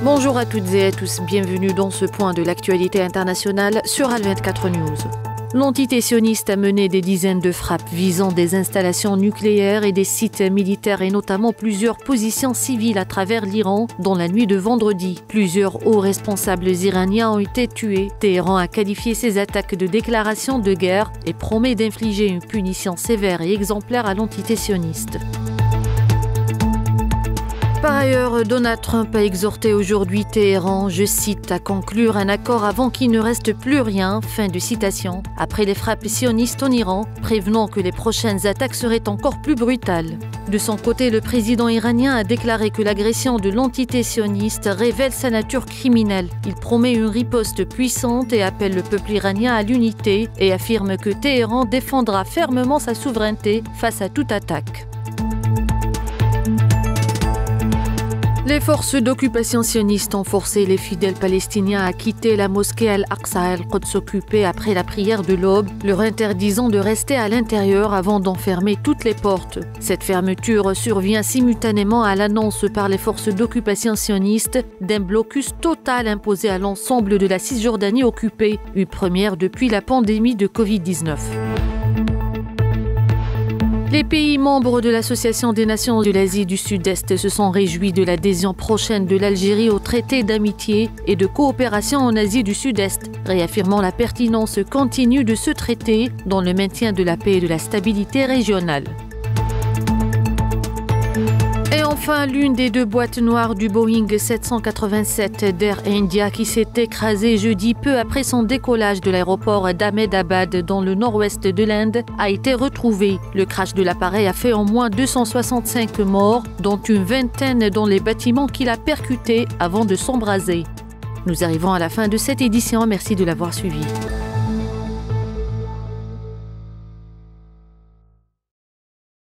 Bonjour à toutes et à tous, bienvenue dans ce point de l'actualité internationale sur Al24 News. L'entité sioniste a mené des dizaines de frappes visant des installations nucléaires et des sites militaires et notamment plusieurs positions civiles à travers l'Iran dans la nuit de vendredi. Plusieurs hauts responsables iraniens ont été tués. Téhéran a qualifié ces attaques de déclaration de guerre et promet d'infliger une punition sévère et exemplaire à l'entité sioniste. Par ailleurs, Donald Trump a exhorté aujourd'hui Téhéran, je cite, à conclure un accord avant qu'il ne reste plus rien, fin de citation, après les frappes sionistes en Iran, prévenant que les prochaines attaques seraient encore plus brutales. De son côté, le président iranien a déclaré que l'agression de l'entité sioniste révèle sa nature criminelle. Il promet une riposte puissante et appelle le peuple iranien à l'unité et affirme que Téhéran défendra fermement sa souveraineté face à toute attaque. Les forces d'occupation sionistes ont forcé les fidèles palestiniens à quitter la mosquée Al-Aqsa al-Quds occupée après la prière de l'aube, leur interdisant de rester à l'intérieur avant d'en fermer toutes les portes. Cette fermeture survient simultanément à l'annonce par les forces d'occupation sionistes d'un blocus total imposé à l'ensemble de la Cisjordanie occupée, une première depuis la pandémie de Covid-19. Les pays membres de l'Association des Nations de l'Asie du Sud-Est se sont réjouis de l'adhésion prochaine de l'Algérie au traité d'amitié et de coopération en Asie du Sud-Est, réaffirmant la pertinence continue de ce traité dans le maintien de la paix et de la stabilité régionale. Et enfin, l'une des deux boîtes noires du Boeing 787 d'Air India qui s'est écrasée jeudi peu après son décollage de l'aéroport d'Ahmedabad dans le nord-ouest de l'Inde a été retrouvée. Le crash de l'appareil a fait au moins 265 morts, dont une vingtaine dans les bâtiments qu'il a percutés avant de s'embraser. Nous arrivons à la fin de cette édition, merci de l'avoir suivi.